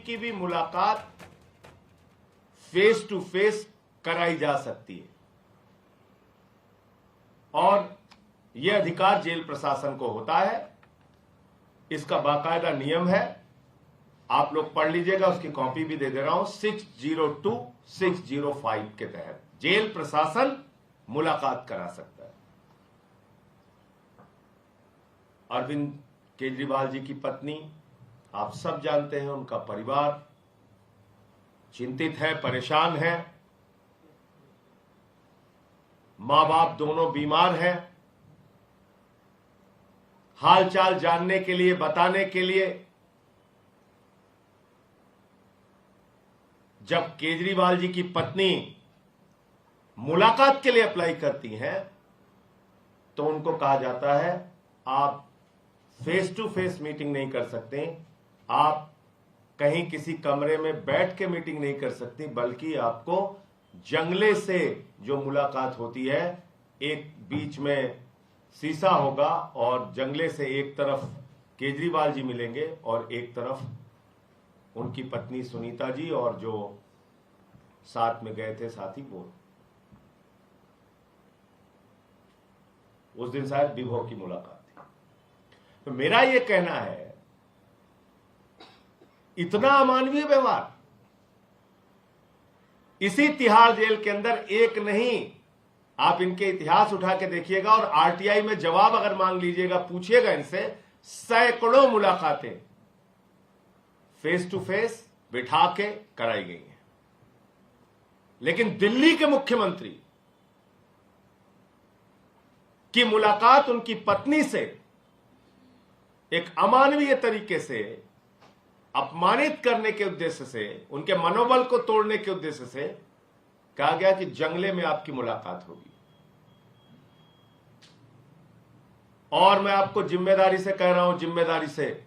की भी मुलाकात फेस टू फेस कराई जा सकती है और यह अधिकार जेल प्रशासन को होता है। इसका बाकायदा नियम है, आप लोग पढ़ लीजिएगा, उसकी कॉपी भी दे दे रहा हूं। 602, 605 के तहत जेल प्रशासन मुलाकात करा सकता है। अरविंद केजरीवाल जी की पत्नी आप सब जानते हैं, उनका परिवार चिंतित है, परेशान है, मां बाप दोनों बीमार हैं। हालचाल जानने के लिए, बताने के लिए जब केजरीवाल जी की पत्नी मुलाकात के लिए अप्लाई करती हैं तो उनको कहा जाता है आप फेस टू फेस मीटिंग नहीं कर सकते, आप कहीं किसी कमरे में बैठ के मीटिंग नहीं कर सकती, बल्कि आपको जंगले से जो मुलाकात होती है, एक बीच में शीशा होगा और जंगले से एक तरफ केजरीवाल जी मिलेंगे और एक तरफ उनकी पत्नी सुनीता जी और जो साथ में गए थे साथी वो। उस दिन शायद विभो की मुलाकात थी। तो मेरा ये कहना है, इतना अमानवीय व्यवहार इसी तिहाड़ जेल के अंदर एक नहीं, आप इनके इतिहास उठा के देखिएगा और आरटीआई में जवाब अगर मांग लीजिएगा, पूछिएगा इनसे, सैकड़ों मुलाकातें फेस टू फेस बिठा के कराई गई हैं। लेकिन दिल्ली के मुख्यमंत्री की मुलाकात उनकी पत्नी से एक अमानवीय तरीके से, अपमानित करने के उद्देश्य से, उनके मनोबल को तोड़ने के उद्देश्य से कहा गया कि जंगले में आपकी मुलाकात होगी। और मैं आपको जिम्मेदारी से कह रहा हूं, जिम्मेदारी से,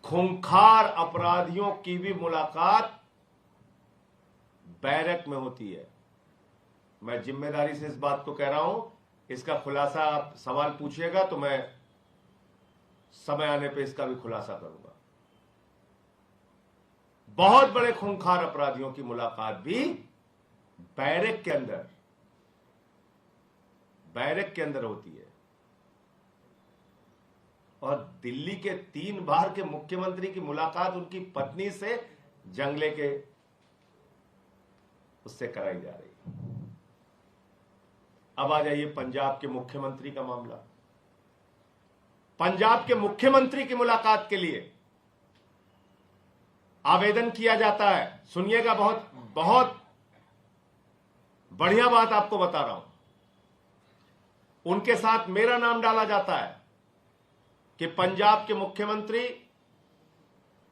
खूंखार अपराधियों की भी मुलाकात बैरक में होती है। मैं जिम्मेदारी से इस बात को कह रहा हूं, इसका खुलासा आप सवाल पूछिएगा तो मैं समय आने पे इसका भी खुलासा करूंगा। बहुत बड़े खूंखार अपराधियों की मुलाकात भी बैरक के अंदर होती है। और दिल्ली के 3 बार के मुख्यमंत्री की मुलाकात उनकी पत्नी से जंगले के उससे कराई जा रही है। अब आ जाइए पंजाब के मुख्यमंत्री का मामला। पंजाब के मुख्यमंत्री की मुलाकात के लिए आवेदन किया जाता है। सुनिएगा, बहुत बहुत बढ़िया बात आपको बता रहा हूं। उनके साथ मेरा नाम डाला जाता है कि पंजाब के मुख्यमंत्री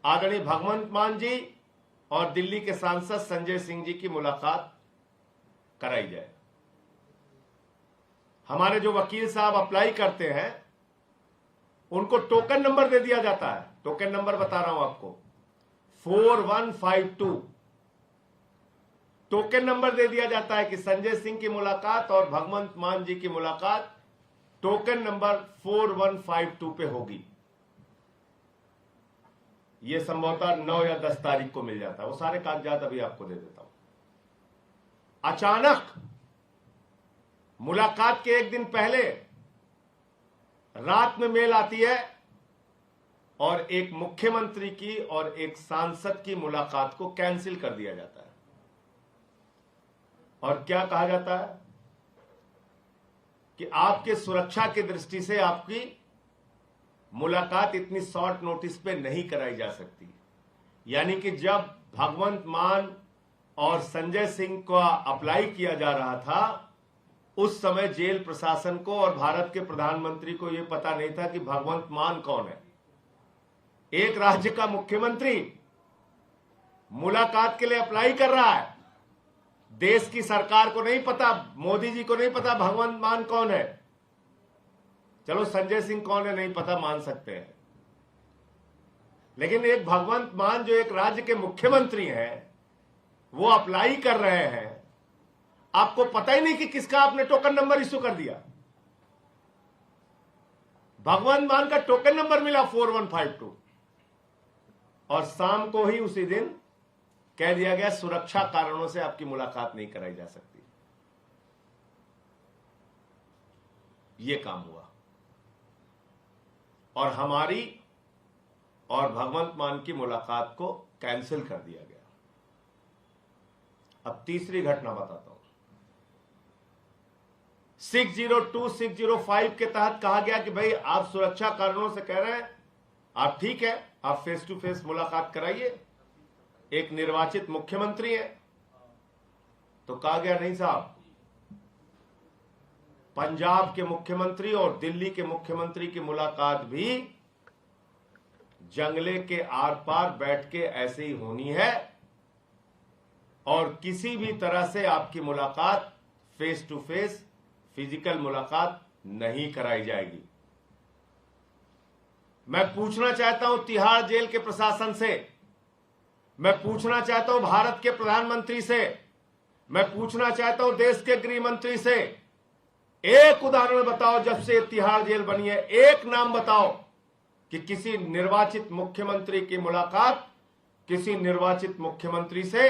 आदरणीय भगवंत मान जी और दिल्ली के सांसद संजय सिंह जी की मुलाकात कराई जाए। हमारे जो वकील साहब अप्लाई करते हैं उनको टोकन नंबर दे दिया जाता है। टोकन नंबर बता रहा हूं आपको, 4152 टोकन नंबर दे दिया जाता है कि संजय सिंह की मुलाकात और भगवंत मान जी की मुलाकात टोकन नंबर 4152 पे होगी। यह संभवतः 9 या 10 तारीख को मिल जाता है। वो सारे कागजात अभी आपको दे देता हूं। अचानक मुलाकात के एक दिन पहले रात में मेल आती है और एक मुख्यमंत्री की और एक सांसद की मुलाकात को कैंसिल कर दिया जाता है। और क्या कहा जाता है कि आपके सुरक्षा की दृष्टि से आपकी मुलाकात इतनी शॉर्ट नोटिस पे नहीं कराई जा सकती। यानी कि जब भगवंत मान और संजय सिंह का अप्लाई किया जा रहा था, उस समय जेल प्रशासन को और भारत के प्रधानमंत्री को यह पता नहीं था कि भगवंत मान कौन है। एक राज्य का मुख्यमंत्री मुलाकात के लिए अप्लाई कर रहा है, देश की सरकार को नहीं पता, मोदी जी को नहीं पता भगवंत मान कौन है। चलो संजय सिंह कौन है नहीं पता, मान सकते हैं, लेकिन एक भगवंत मान जो एक राज्य के मुख्यमंत्री हैं, वो अप्लाई कर रहे हैं, आपको पता ही नहीं कि किसका आपने टोकन नंबर इश्यू कर दिया। भगवंत मान का टोकन नंबर मिला 4152। और शाम को ही उसी दिन कह दिया गया सुरक्षा कारणों से आपकी मुलाकात नहीं कराई जा सकती। यह काम हुआ और हमारी और भगवंत मान की मुलाकात को कैंसिल कर दिया गया। अब तीसरी घटना बताता हूं। 602, 605 के तहत कहा गया कि भाई आप सुरक्षा कारणों से कह रहे हैं, आप ठीक है, आप फेस टू फेस मुलाकात कराइए, एक निर्वाचित मुख्यमंत्री है। तो कहा गया नहीं साहब, पंजाब के मुख्यमंत्री और दिल्ली के मुख्यमंत्री की मुलाकात भी जंगले के आर पार बैठ के ऐसे ही होनी है और किसी भी तरह से आपकी मुलाकात फेस टू फेस फिजिकल मुलाकात नहीं कराई जाएगी। मैं पूछना चाहता हूं तिहाड़ जेल के प्रशासन से, मैं पूछना चाहता हूं भारत के प्रधानमंत्री से, मैं पूछना चाहता हूं देश के गृह मंत्री से, एक उदाहरण बताओ जब से तिहाड़ जेल बनी है, एक नाम बताओ कि किसी निर्वाचित मुख्यमंत्री की मुलाकात किसी निर्वाचित मुख्यमंत्री से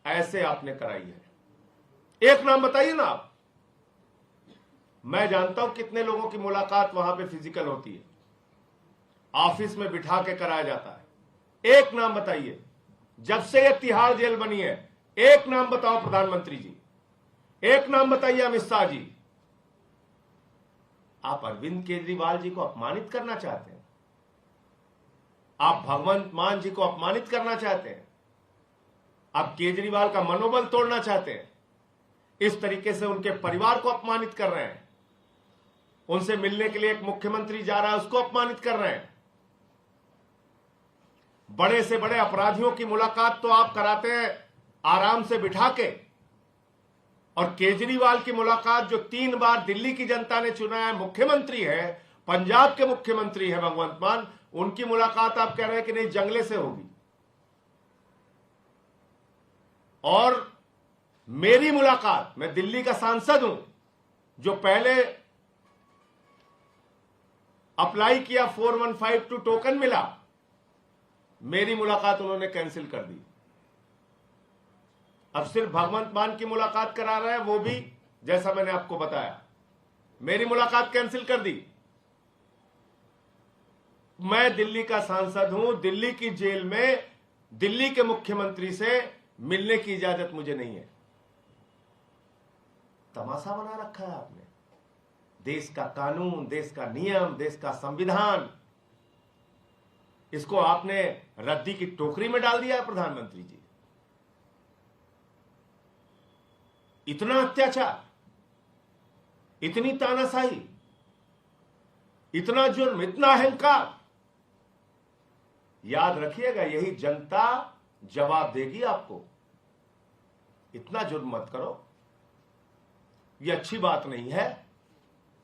ऐसे आपने कराई है। एक नाम बताइए ना आप। मैं जानता हूं कितने लोगों की मुलाकात वहां पे फिजिकल होती है, ऑफिस में बिठा के कराया जाता है। एक नाम बताइए जब से यह तिहाड़ जेल बनी है, एक नाम बताओ प्रधानमंत्री जी, एक नाम बताइए अमित शाह जी। आप अरविंद केजरीवाल जी को अपमानित करना चाहते हैं, आप भगवंत मान जी को अपमानित करना चाहते हैं, आप केजरीवाल का मनोबल तोड़ना चाहते हैं, इस तरीके से उनके परिवार को अपमानित कर रहे हैं, उनसे मिलने के लिए एक मुख्यमंत्री जा रहा है उसको अपमानित कर रहे हैं। बड़े से बड़े अपराधियों की मुलाकात तो आप कराते हैं आराम से बिठा के, और केजरीवाल की मुलाकात जो 3 बार दिल्ली की जनता ने चुना है, मुख्यमंत्री है, पंजाब के मुख्यमंत्री है भगवंत मान, उनकी मुलाकात आप कह रहे हैं कि नहीं जंगले से होगी। और मेरी मुलाकात, मैं दिल्ली का सांसद हूं जो पहले अप्लाई किया 4152 टोकन मिला, मेरी मुलाकात उन्होंने कैंसिल कर दी। अब सिर्फ भगवंत मान की मुलाकात करा रहे हैं, वो भी जैसा मैंने आपको बताया मेरी मुलाकात कैंसिल कर दी। मैं दिल्ली का सांसद हूं, दिल्ली की जेल में दिल्ली के मुख्यमंत्री से मिलने की इजाजत मुझे नहीं है। तमाशा बना रखा है आपने। देश का कानून, देश का नियम, देश का संविधान, इसको आपने रद्दी की टोकरी में डाल दिया है प्रधानमंत्री जी। इतना अत्याचार, इतनी तानाशाही, इतना जुर्म, इतना अहंकार। याद रखिएगा, यही जनता जवाब देगी आपको। इतना जुर्म मत करो, यह अच्छी बात नहीं है।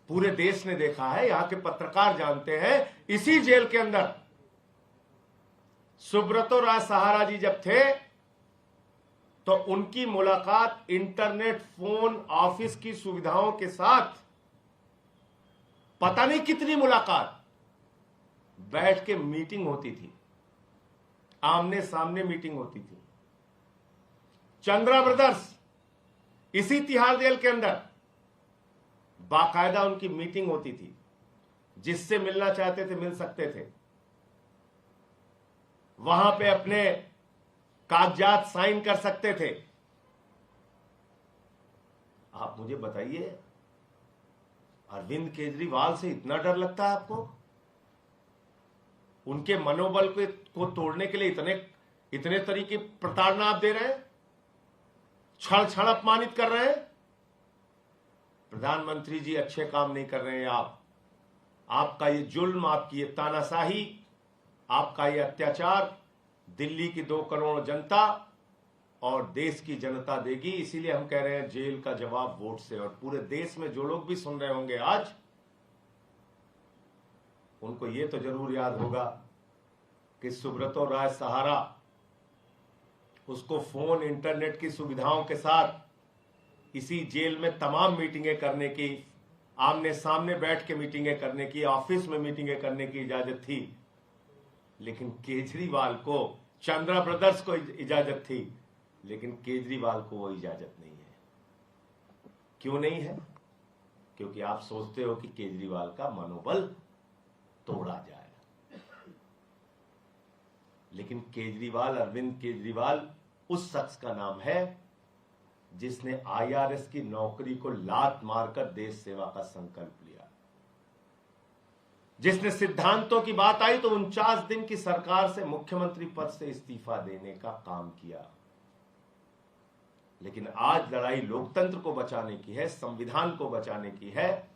पूरे देश ने देखा है, यहां के पत्रकार जानते हैं, इसी जेल के अंदर सुब्रतो राय सहारा जी जब थे तो उनकी मुलाकात इंटरनेट, फोन, ऑफिस की सुविधाओं के साथ, पता नहीं कितनी मुलाकात, बैठ के मीटिंग होती थी, आमने सामने मीटिंग होती थी। चंद्रा ब्रदर्स इसी तिहाड़ जेल के अंदर बाकायदा उनकी मीटिंग होती थी, जिससे मिलना चाहते थे मिल सकते थे, वहां पे अपने कागजात साइन कर सकते थे। आप मुझे बताइए, अरविंद केजरीवाल से इतना डर लगता है आपको? उनके मनोबल को तोड़ने के लिए इतने तरीके प्रताड़ना आप दे रहे हैं, क्षण क्षण अपमानित कर रहे हैं। प्रधानमंत्री जी अच्छे काम नहीं कर रहे हैं आप। आपका ये जुल्म, आपकी ये तानाशाही, आपका ये अत्याचार दिल्ली की 2 करोड़ जनता और देश की जनता देगी। इसीलिए हम कह रहे हैं जेल का जवाब वोट से। और पूरे देश में जो लोग भी सुन रहे होंगे आज, उनको ये तो जरूर याद होगा कि सुब्रतो राय सहारा, उसको फोन, इंटरनेट की सुविधाओं के साथ इसी जेल में तमाम मीटिंगें करने की, आमने सामने बैठ के मीटिंगें करने की, ऑफिस में मीटिंगें करने की इजाजत थी। लेकिन केजरीवाल को, चंद्रा ब्रदर्स को इजाजत थी, लेकिन केजरीवाल को वो इजाजत नहीं है। क्यों नहीं है? क्योंकि आप सोचते हो कि केजरीवाल का मनोबल तोड़ा जाए। लेकिन केजरीवाल, अरविंद केजरीवाल उस शख्स का नाम है जिसने आईआरएस की नौकरी को लात मारकर देश सेवा का संकल्प लिया, जिसने सिद्धांतों की बात आई तो 49 दिन की सरकार से मुख्यमंत्री पद से इस्तीफा देने का काम किया। लेकिन आज लड़ाई लोकतंत्र को बचाने की है, संविधान को बचाने की है,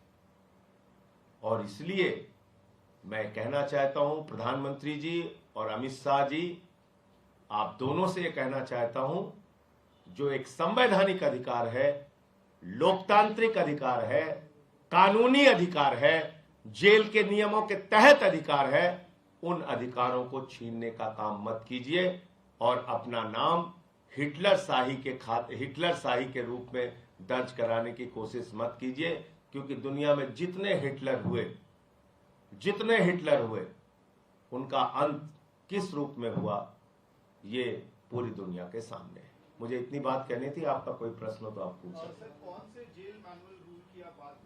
और इसलिए मैं कहना चाहता हूं प्रधानमंत्री जी और अमित शाह जी, आप दोनों से यह कहना चाहता हूं, जो एक संवैधानिक अधिकार है, लोकतांत्रिक अधिकार है, कानूनी अधिकार है, जेल के नियमों के तहत अधिकार है, उन अधिकारों को छीनने का काम मत कीजिए और अपना नाम हिटलर शाही के रूप में दर्ज कराने की कोशिश मत कीजिए, क्योंकि दुनिया में जितने हिटलर हुए उनका अंत किस रूप में हुआ ये पूरी दुनिया के सामने है। मुझे इतनी बात कहनी थी। आपका कोई प्रश्न हो तो आप पूछ सकते हैं। सर, कौन से जेल मैनुअल रूल की आप बात कर